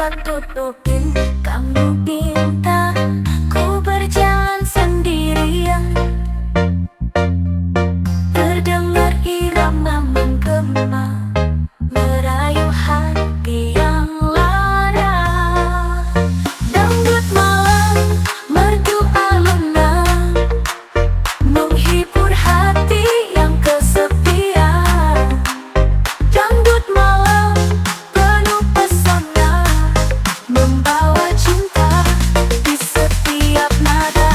bukan tutupin kamu pinta. Ku berjalan sendirian, terdengar irama menggema, merayu hati yang lara. Dangdut malam merdu alunan, menghibur hati yang kesepian. Dangdut malam penuh pesona, membawa cinta di setiap nada.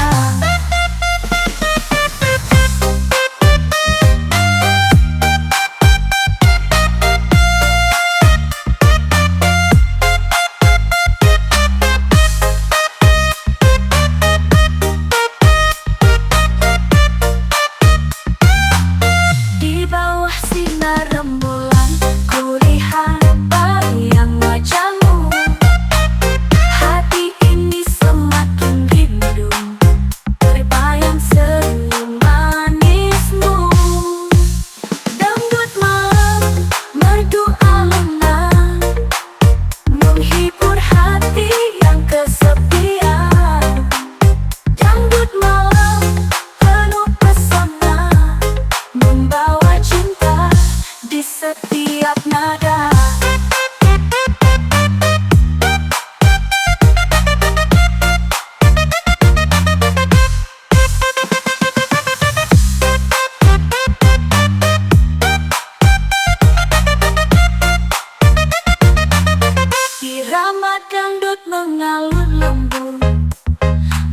Di bawah sinar rembulan, ku lihat bayang wajahmu. Hati ini semakin rindu, terbayang senyum manismu. Dangdut malam merdu alunan, menghibur hati yang kesepian. Dangdut malam penuh pesona, membawa cinta di setiap nada. Irama dangdut mengalun lembut,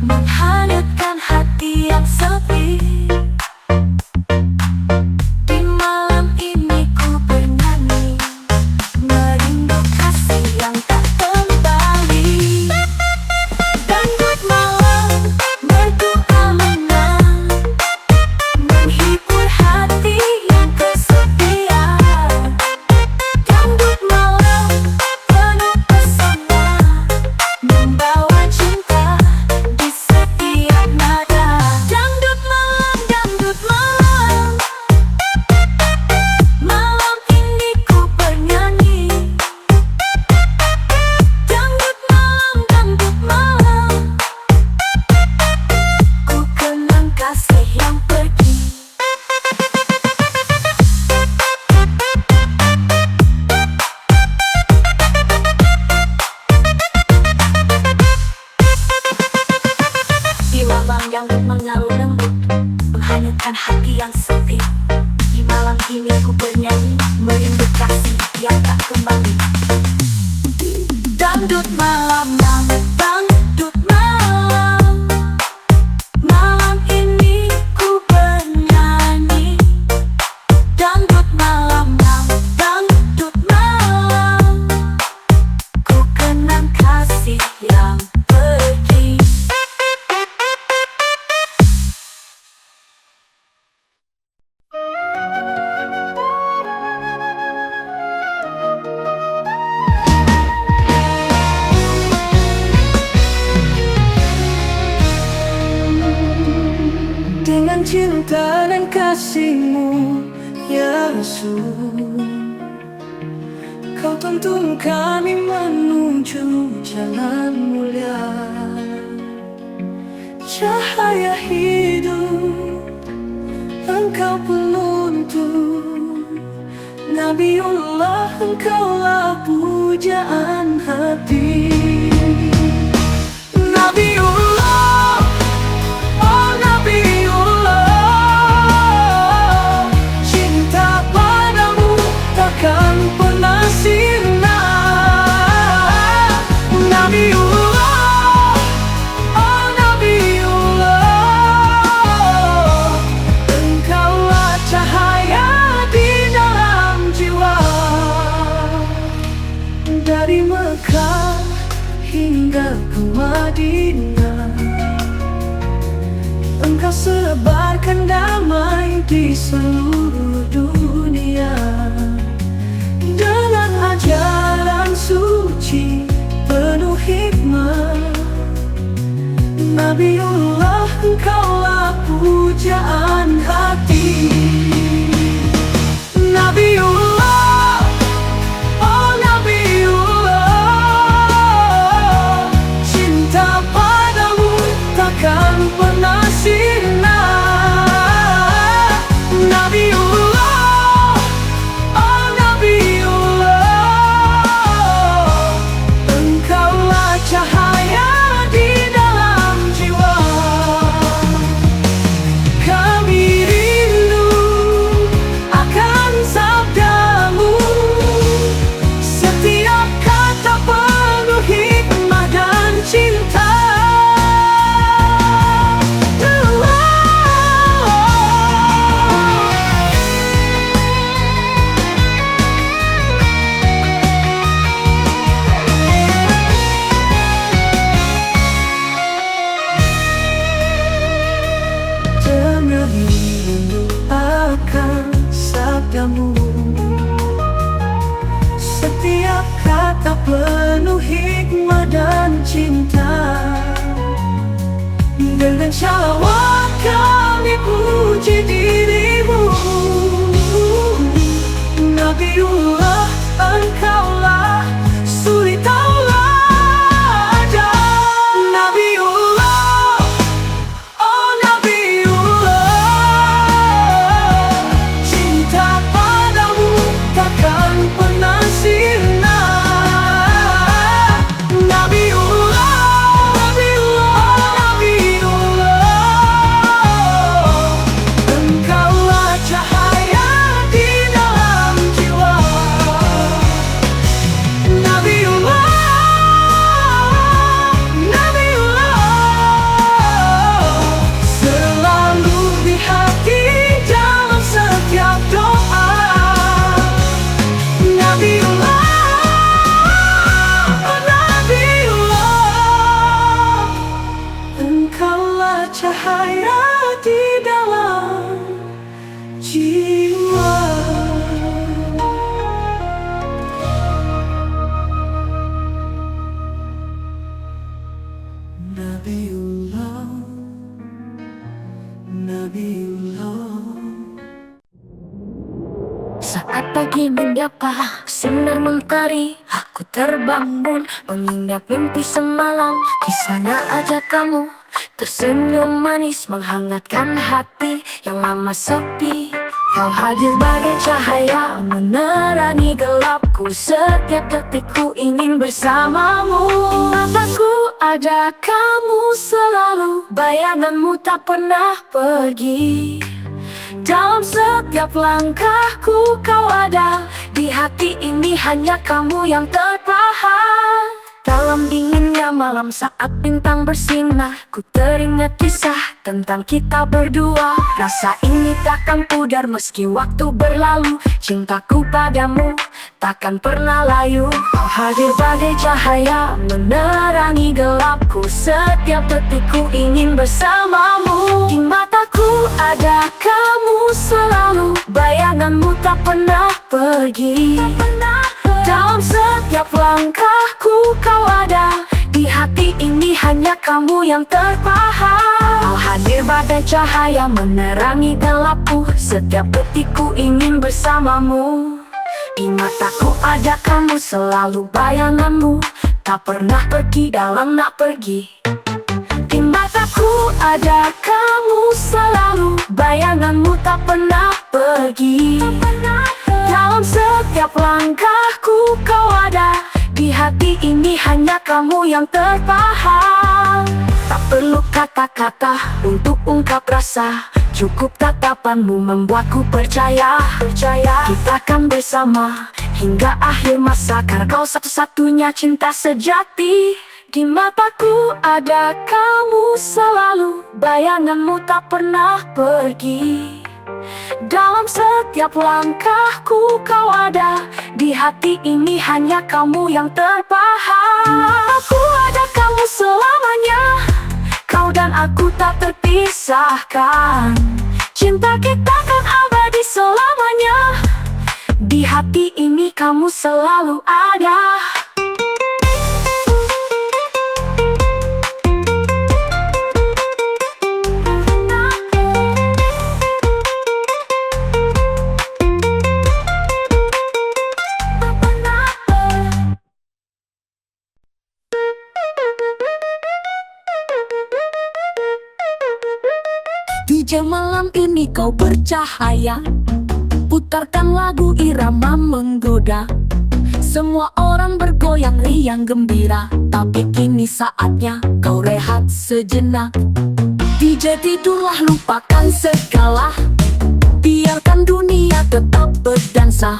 menghanyutkan hati yang sepi. Di malam ini ku bernyanyi, merindu kasih yang tak kembali. Dangdut malam merdu alunan, menghibur hati yang kesepian. Dangdut malam penuh pesona, membawa cinta di setiap nada. Dangdut malam, malam ini ku bernyanyi. Dangdut malam, ku kenang kasih yang pergi. Di malam dangdut mengalun lembut, menghanyutkan hati yang sepi. Di malam ini ku bernyanyi, merindu kasih yang tak kembali. Dangdut malam, dangdut malam, malam ini ku bernyanyi. Dangdut malam, dangdut malam, ku kenang kasih yang pergi. Dengan cinta dan kasih-Mu, ya Rasul, Kau tuntun kami menuju jalan mulia. Cahaya hidup, Engkau penuntun. Nabiullah, Engkaulah pujaan hati. Nabiullah, oh Nabiullah, cinta padamu takkan pernah sirna. Nabiullah, oh Nabiullah, Engkaulah cahaya di dalam jiwa. Dari Mekah hingga ke Madinah, Engkau sebarkan damai di seluruh dunia. Dengan ajaran suci penuh hikmah, Nabiullah, Engkaulah pujaan hati. Nabiullah, oh Nabiullah, penuh hikmah dan cinta. Dengan syalawat kami puji dirimu, Nabiullah, engkaulah suri tauladan. Nabiullah, oh Nabiullah, cinta padamu takkan pernah sirna. Nabiullah, engkaulah cahaya di dalam jiwa. Selalu di hati dalam setiap doa. Engkaulah cahaya di dalam jiwa. Nabiullah, Nabiullah. Saat pagi menyapa sinar mentari, aku terbangun mengingat mimpi semalam. Di sana ada kamu tersenyum manis menghangatkan hati yang lama sepi. Kau hadir bagai cahaya menerangi gelapku. Setiap detikku ingin bersamamu. Di mataku ada kamu selalu, bayanganmu tak pernah pergi. Dalam setiap langkahku kau ada, di hati ini hanya kamu yang terpahat. Dalam dinginnya malam saat bintang bersinar, ku teringat kisah tentang kita berdua. Rasa ini takkan pudar meski waktu berlalu. Cintaku padamu takkan pernah layu. Kau hadir bagai cahaya menerangi gelapku. Setiap detikku ingin bersamamu. Di mataku ada kamu selalu, bayanganmu tak pernah pergi. Dalam setiap langkahku kau ada, di hati ini hanya kamu yang terpahat. Kau hadir bagai cahaya menerangi gelapku. Setiap detikku ingin bersamamu. Di mataku ada kamu selalu, bayanganmu tak pernah pergi dalam nak pergi. Di mataku ada kamu selalu, bayanganmu tak pernah pergi. Dalam setiap langkahku kau ada, di hati ini hanya kamu yang terpahat. Tak perlu kata-kata untuk ungkap rasa, cukup tatapanmu membuatku percaya. Kita akan bersama hingga akhir masa, karena kau satu-satunya cinta sejati. Di mataku ada kamu selalu, bayanganmu tak pernah pergi. Dalam setiap langkahku kau ada, di hati ini hanya kamu yang terpahat. Aku ada kamu selamanya, kau dan aku tak terpisahkan. Cinta kita kan abadi selamanya, di hati ini kamu selalu ada. DJ malam ini kau bercahaya, putarkan lagu irama menggoda. Semua orang bergoyang riang gembira, tapi kini saatnya kau rehat sejenak. DJ tidurlah, lupakan segala, biarkan dunia tetap berdansa.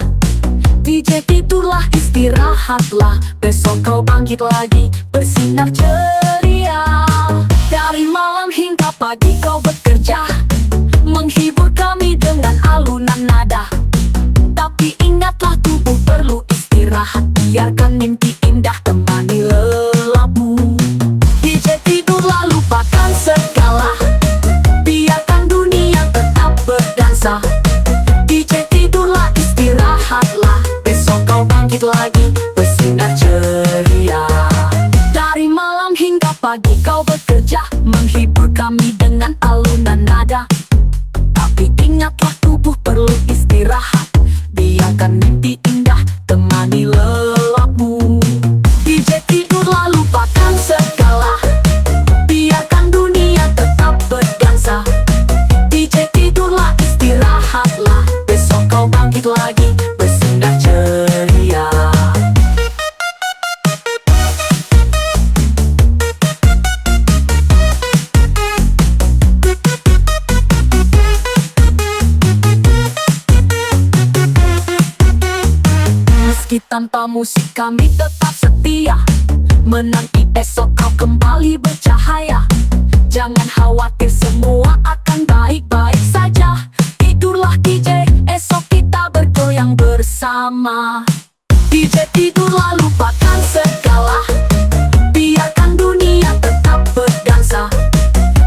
DJ tidurlah, istirahatlah, besok kau bangkit lagi bersinar ceria. Dari malam hingga pagi kau bekerja, menghibur kami dengan alunan nada. Tapi ingatlah tubuh perlu istirahat, biarkan mimpi indah temani lelapmu. DJ tidurlah, lupakan segala, biarkan dunia tetap berdansa. DJ tidurlah, istirahatlah, besok kau bangkit lagi bersinar ceria. Hadirkan mimpi indah, temani lelapmu. DJ tidurlah, lupakan segala, biarkan dunia tetap berdansa. DJ tidurlah, istirahatlah, besok kau bangkit lagi bersinar ceria. Meski tanpa musik kami tetap setia, menanti esok kau kembali bercahaya. Jangan khawatir, semua akan baik-baik saja. Tidurlah DJ, esok kita bergoyang bersama. DJ tidurlah, lupakan segala, biarkan dunia tetap berdansa.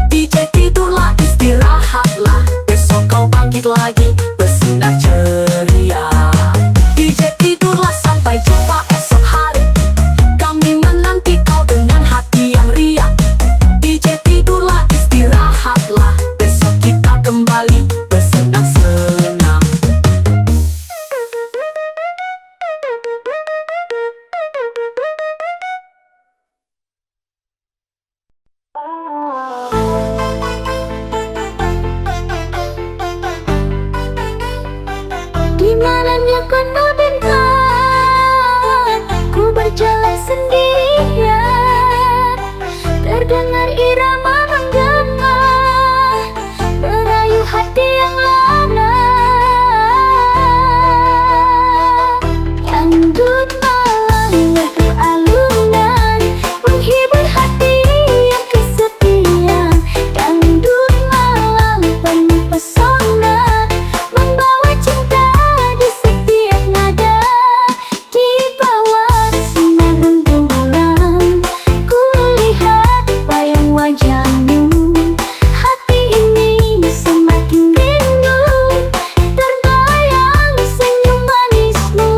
DJ tidurlah, istirahatlah, besok kau bangkit lagi bersinar ceria. DJ tidurlah, sampai jumpa esok hari, kami menanti kau dengan hati yang riang. DJ tidurlah, istirahatlah, besok kita kembali bersenang-senang. Di malamnya penuh bintang, ku berjalan sendirian. Terdengar irama menggema, merayu hati yang lana. Dangdut malam merdu alunan, menghibur hati yang kesepian. Dangdut malam penuh pesona, membawa cinta di setiap nada. Di bawah sinar rembulan, ku lihat bayang wajahmu. Hati ini semakin rindu, terbayang senyum manismu.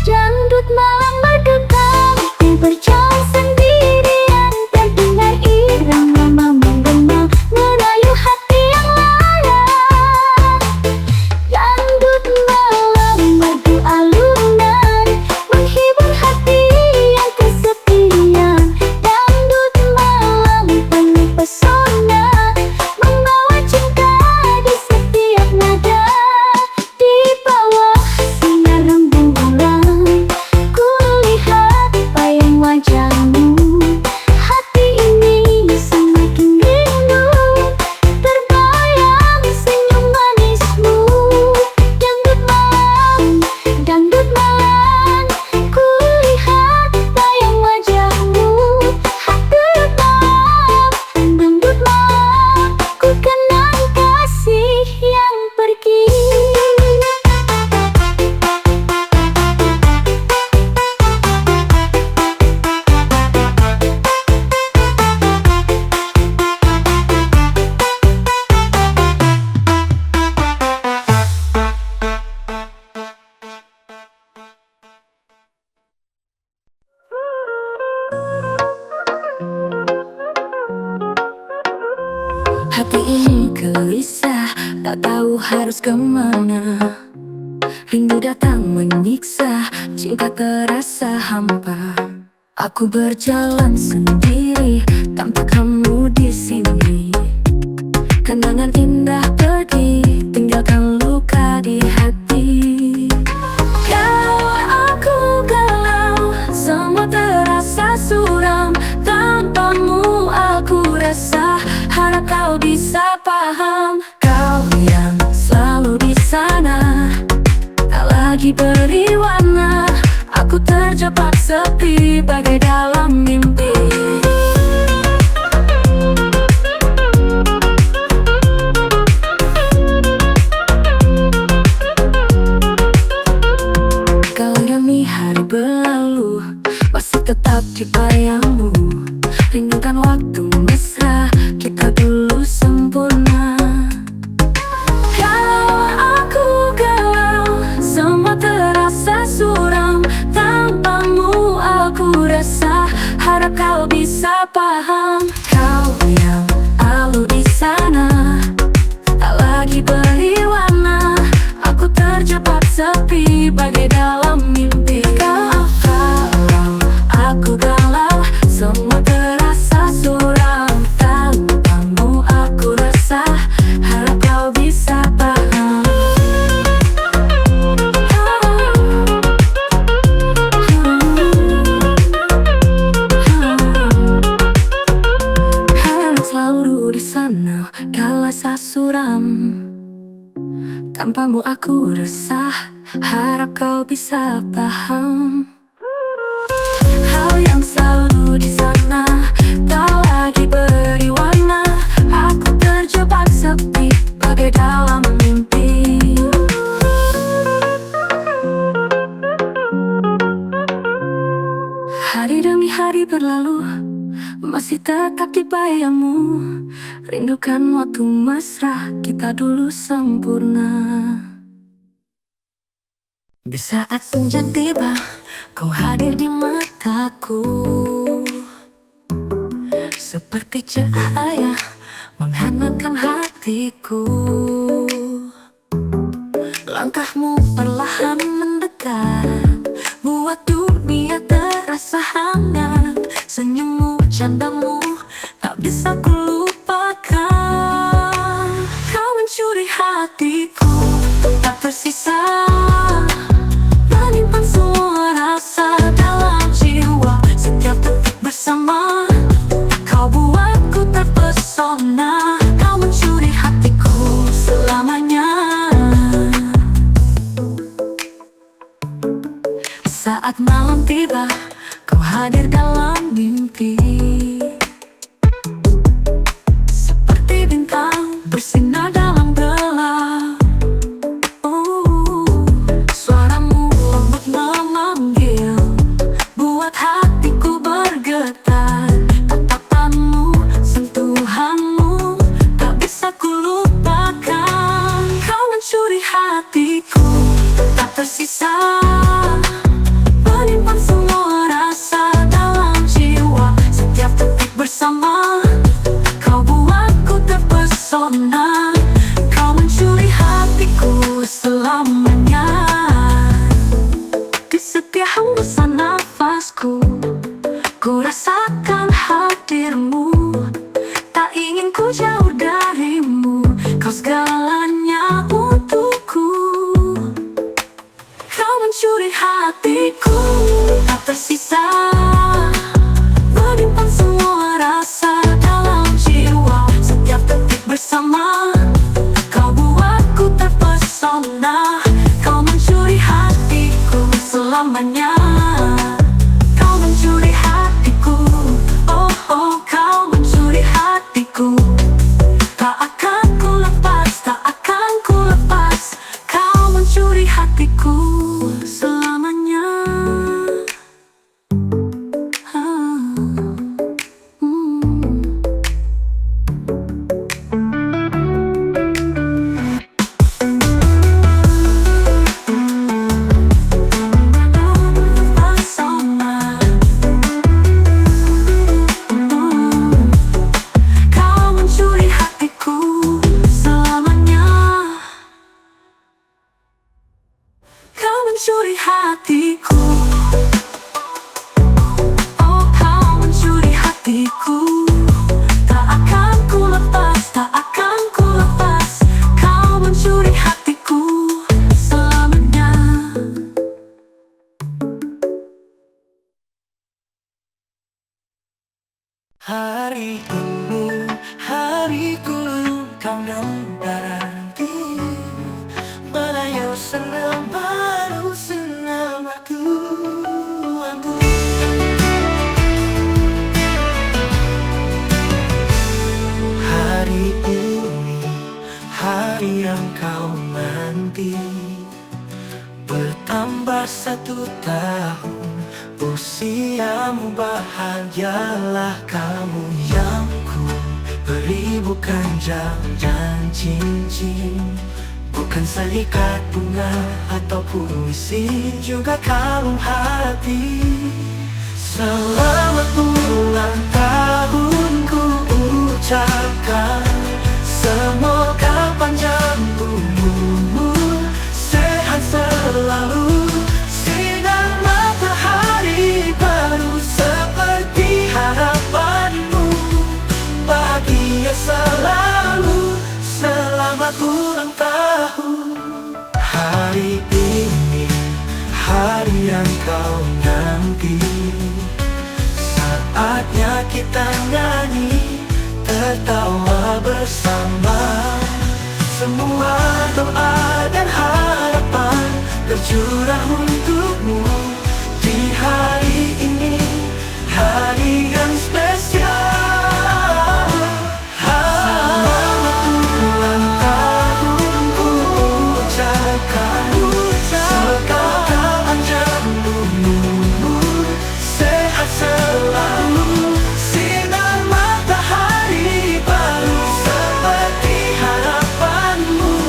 Dangdut malam berdebar, ku berjalan sendirian. Terdengar irama menggema, merayu hati yang lara. Dangdut malam merdu alunan, menghibur hati yang kesepian. Dangdut malam penuh pesona, membawa cinta di setiap nada. Di bawah sinar rembulan, ku lihat bayang wajahmu. Hati ini semakin rindu, terbayang senyum manismu. Dangdut malam, ku lihat bayang wajahmu. Dangdut malam, dangdut malam, ku kenang kasih yang pergi. Hati ini gelisah, tak tahu harus kemana. Rindu datang menyiksa, cinta terasa hampa. Aku berjalan sendiri tanpa kamu di sini. Kenangan indah pergi, tinggalkan luka di hati. Kalau aku galau, semua terasa suram. Tanpamu aku rasa, harap kau bisa paham. Kau yang selalu di sana, tak lagi beri warna. Aku terjebak sepi, bagai dalam mimpi. Kau demi hari berlalu, masih tetap di bayangmu. Rindukan waktu mesra, kita dulu sempurna. Kalau aku galau, semua terasa Tanpamu aku resah, harap kau bisa paham. Hal yang selalu di sana tak lagi beri warna. Aku terjebak sepi bagai dalam mimpi. Hari demi hari berlalu, masih tetap di bayangmu. Rindukan waktu mesra kita dulu sempurna. Di saat senja tiba, kau hadir di mataku, seperti cahaya menghangatkan hatiku. Langkahmu perlahan mendekat, buat dunia terasa hangat. Senyummu, candamu, tak bisa kulupakan. Kau mencuri hatiku, tak tersisa, menyimpan semua rasa dalam jiwa. Setiap detik bersama, kau buatku terpesona. Kau mencuri hatiku selamanya. Saat malam tiba, kau hadir dalam mimpi, seperti bintang bersinar dalam gelap. Suaramu lembut memanggil, buat hatiku bergetar. Tatapanmu, sentuhanmu, tak bisa kulupakan. Kau mencuri hatiku, tak tersisa, menyimpan semua rasa dalam jiwa. Setiap detik bersama, kau buatku terpesona. Kau mencuri hatiku selamanya. Di setiap hembusan nafasku, ku rasakan hadirmu. Tak ingin ku jauh darimu, kau segalanya untukku. Kau mencuri hatiku, tak tersisa, menyimpan semua rasa dalam jiwa. Setiap detik bersama, kau buatku terpesona. Kau mencuri hatiku selamanya. Kau mencuri hatiku, oh oh, kau mencuri hatiku. Tak akan ku lepas, tak akan ku lepas. Kau mencuri hatiku selamanya. Kau mencuri hatiku selamanya. Kau mencuri hatiku, oh kau mencuri hatiku. Tak akan ku lepas, tak akan ku lepas. Kau mencuri hatiku selamanya. Hari ini, hariku kau nanti. Melayu senang baru senang waktu. Hari ini, hari yang kau nanti. Bertambah 1 tahun usiamu, bahagialah kamu yang ku beri. Bukan jam dan cincin, bukan selikat bunga atau puisi, juga kalung hati. Selamat ulang tahun ku ucapkan. Semoga panjang umurmu, sehat selalu. Sinar matahari baru seperti harapanmu. Bahagia selalu, selamat ulang tahun. Hari ini, hari yang kau nanti. Saatnya kita nyanyi, tertawa bersama. Semua doa dan harapan tercurah untukmu di hari ini, hari yang spesial. Selamat ulang tahun ku ucapkan, semoga panjang umur, sehat selalu, sinar matahari baru seperti harapanmu,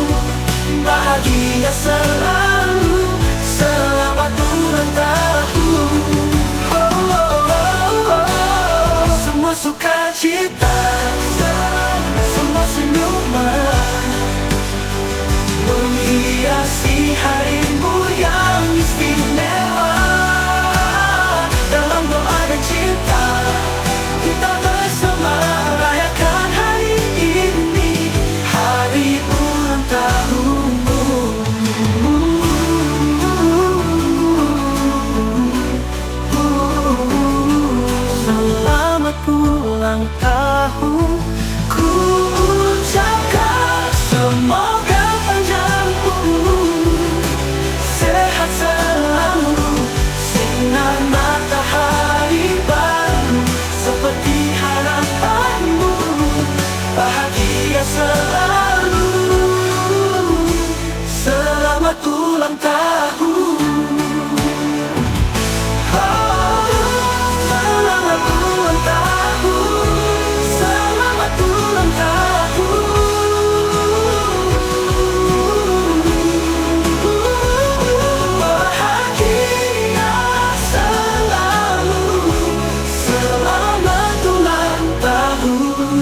bahagia selalu, selamat ulang tahun. Semua sukacita, semua senyuman menghiasi harimu yang istimewa. Dalam doa dan cinta, kita bersama rayakan hari ini, hari ulang tahunmu. Selamat ulang tahun ku ucapkan, semoga panjang umur, sehat selalu, sinar matahari baru seperti harapanmu, bahagia selalu, selamat ulang tahun. Selamat ulang tahun, selamat ulang tahun. Bahagia selalu, selamat ulang tahun.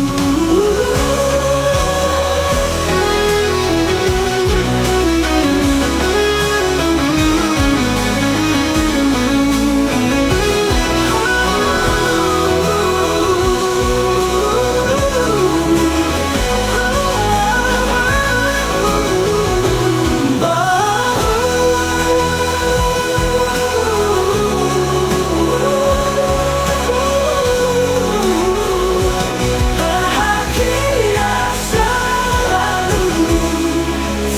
Bahagia selalu,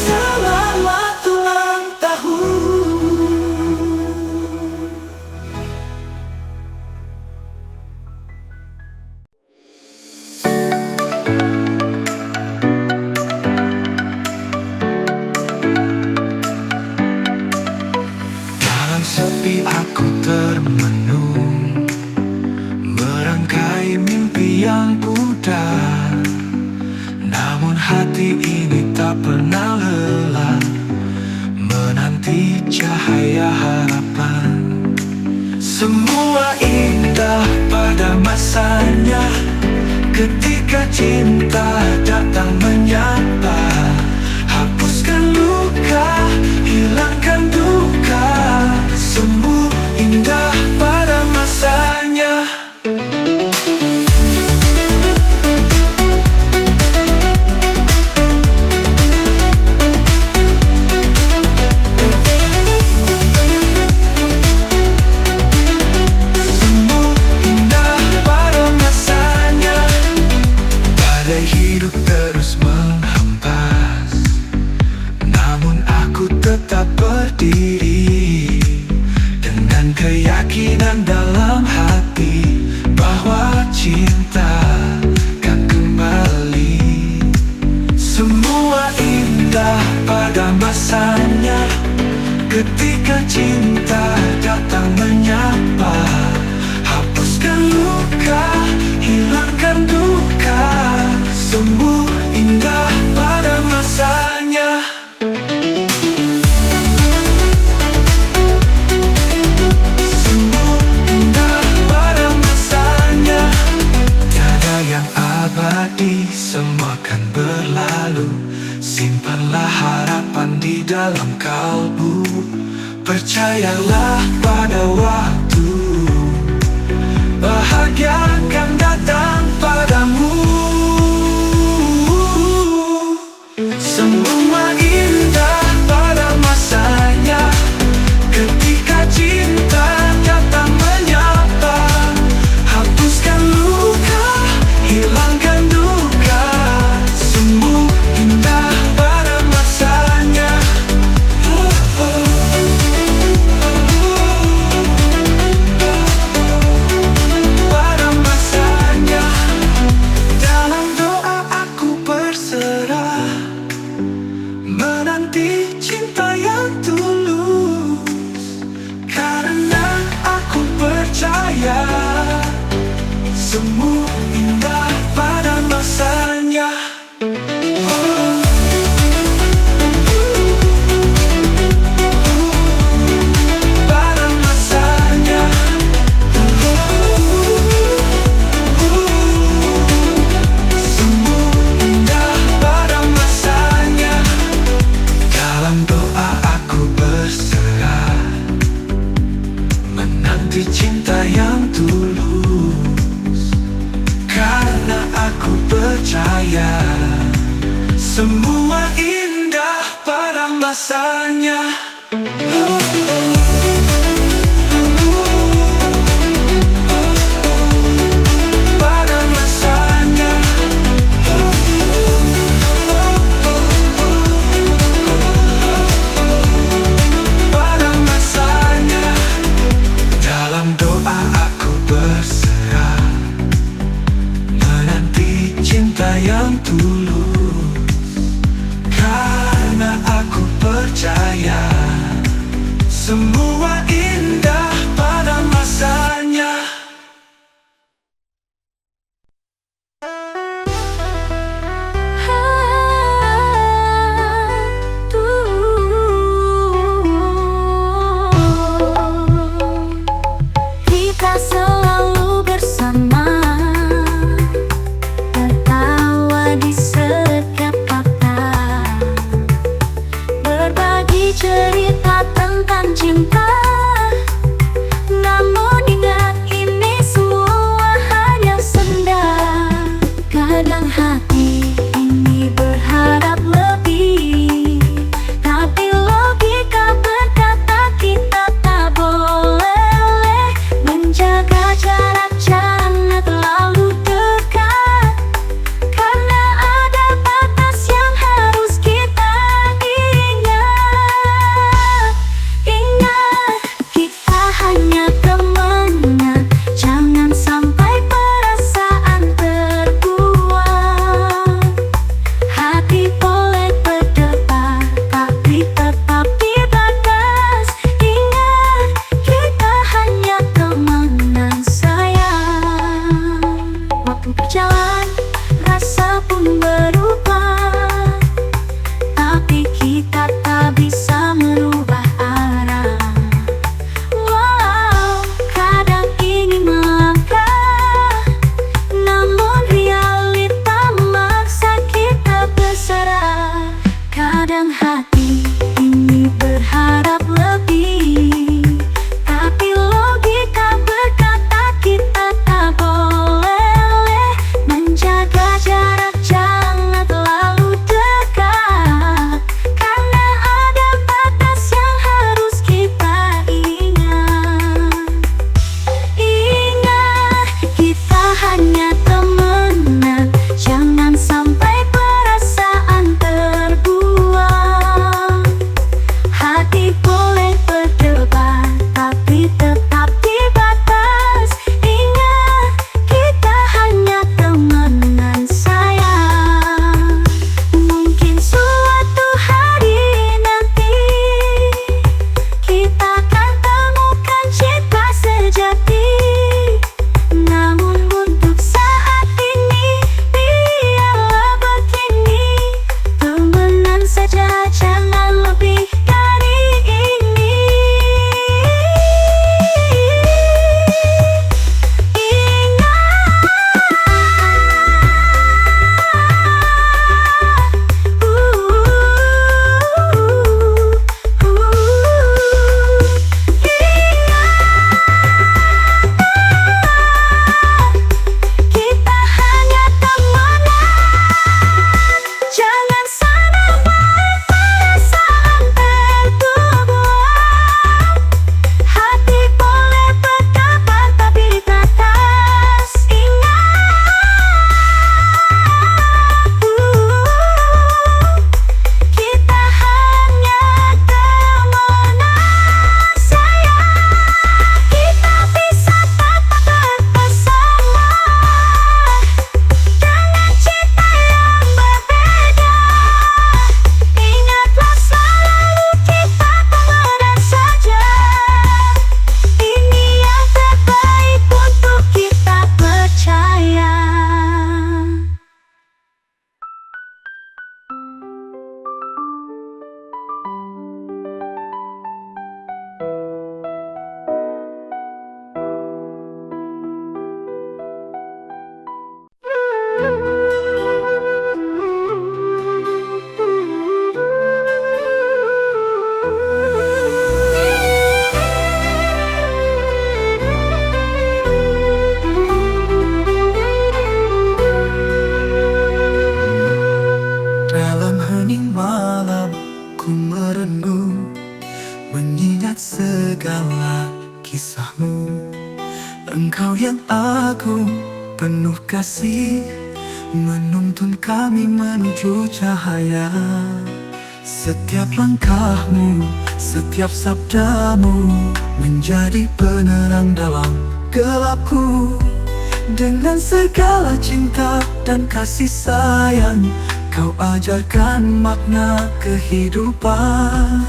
selamat ulang tahun. Dalam sepi aku termenung, merangkai mimpi yang pudar. Namun hati ini tak pernah lelah menanti cahaya harapan. Semua indah pada masanya, ketika cinta datang menyapa. Hapuskan luka, hilangkan duka, semua indah pada masanya. Semua indah pada masanya. Badai hidup terus menghempas, namun aku tetap berdiri dengan keyakinan dalam hati bahwa cinta kan kembali. Semua indah pada masanya, ketika cinta datang menyapa. Hapuskan luka, hilangkan duka, semua indah pada masanya. Semua indah pada masanya. Tiada yang abadi, semua kan berlalu. Simpanlah harapan di dalam kalbu, percayalah pada waktu, bahagia akan datang padamu. Semua indah pada masanya, ketika cinta datang menyapa. Hapuskan luka, hilangkan duka, semua indah pada Semua indah pada masanya. Pada masanya. Semua indah pada masanya. Dalam doa aku berserah, menanti cinta yang tulus. Karena aku percaya semua indah pada masanya. Pada masanya. Pada masanya. Dalam doa aku berserah, menanti cinta yang tulus. Karena aku percaya kisahmu. Engkau yang agung, penuh kasih, menuntun kami menuju cahaya. Setiap langkahmu, setiap sabdamu menjadi penerang dalam gelapku. Dengan segala cinta dan kasih sayang, kau ajarkan makna kehidupan.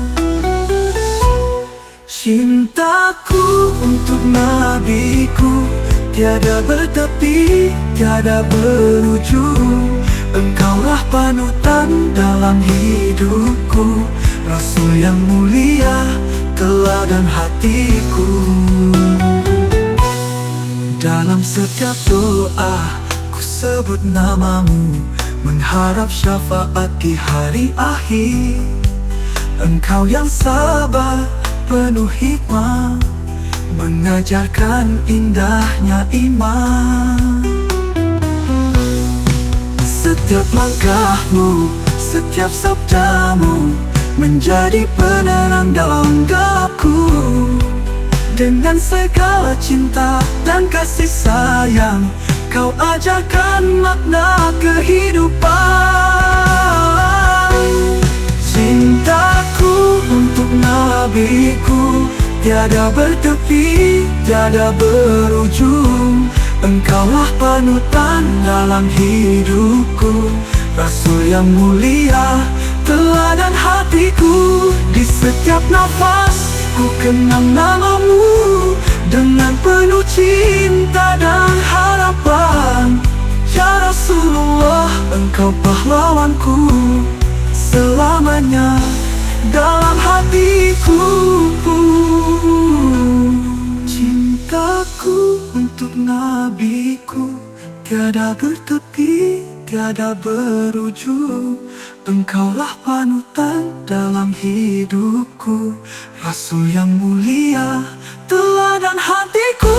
Cintaku untuk nabiku tiada bertepi, tiada berujung. Engkaulah panutan dalam hidupku, Rasul yang mulia, teladan hatiku. Dalam setiap doa ku sebut namamu, mengharap syafaat di hari akhir. Engkau yang sabar, penuh hikmah, mengajarkan indahnya iman. Setiap langkahmu, setiap sabdamu menjadi penerang dalam gelapku. Dengan segala cinta dan kasih sayang, kau ajarkan makna kehidupan. Cintaku untuk nabiku tiada bertepi, tiada berujung. Engkaulah panutan dalam hidupku, Rasul yang mulia, teladan hatiku. Di setiap nafas ku kenang namamu, dengan penuh cinta dan harapan. Ya Rasulullah, engkau pahlawanku, selamanya dalam hatiku. Cintaku untuk nabiku tiada bertepi, tiada berujung. Engkaulah panutan dalam hidupku, Rasul yang mulia, teladan hatiku.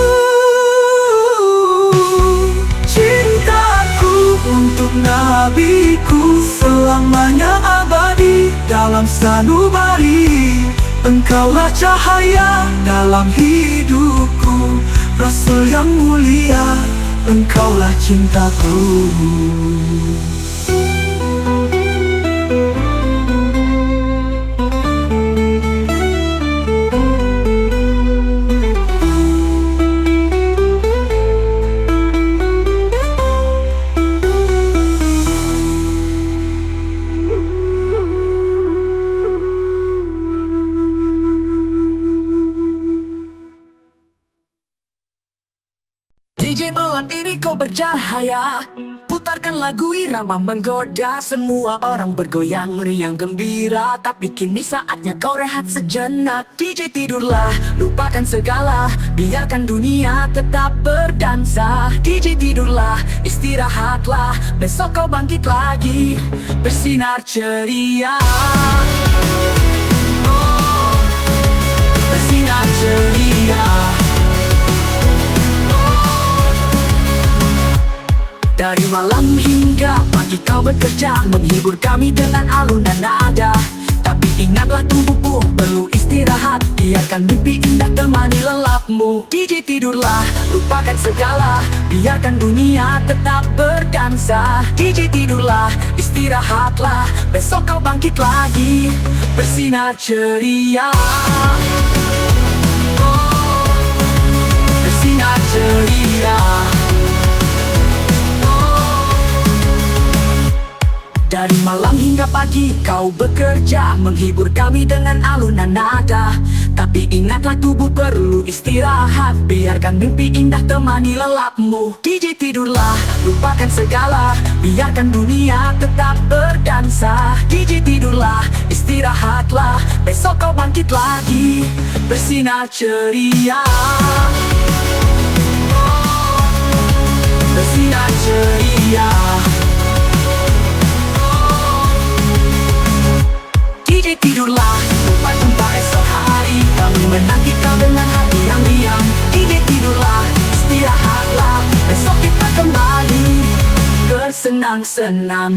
Cintaku untuk nabiku selamanya abadi dalam sanubari. Engkaulah cahaya dalam hidupku, Rasul yang mulia, engkaulah cintaku. DJ malam ini kau bercahaya, putarkan lagu irama menggoda semua orang bergoyang riang gembira. Tapi kini saatnya kau rehat sejenak. DJ tidurlah, lupakan segala, biarkan dunia tetap berdansa. DJ tidurlah, istirahatlah, besok kau bangkit lagi, bersinar ceria. Oh, bersinar ceria. Dari malam hingga pagi kau bekerja, menghibur kami dengan alunan nada. Tapi ingatlah tubuhmu perlu istirahat, biarkan mimpi indah temani lelapmu. DJ tidurlah, lupakan segala, biarkan dunia tetap berdansa. DJ tidurlah, istirahatlah, besok kau bangkit lagi, bersinar ceria. Oh, bersinar ceria. Dari malam hingga pagi kau bekerja, menghibur kami dengan alunan nada. Tapi ingatlah tubuh perlu istirahat, biarkan mimpi indah temani lelapmu. DJ tidurlah, lupakan segala, biarkan dunia tetap berdansa. DJ tidurlah, istirahatlah, besok kau bangkit lagi, bersinar ceria. Oh, bersinar ceria. DJ tidurlah, lupa jumpa esok hari, kami menanti kau dengan hati yang riang. DJ tidurlah, istirahatlah, besok kita kembali bersenang-senang.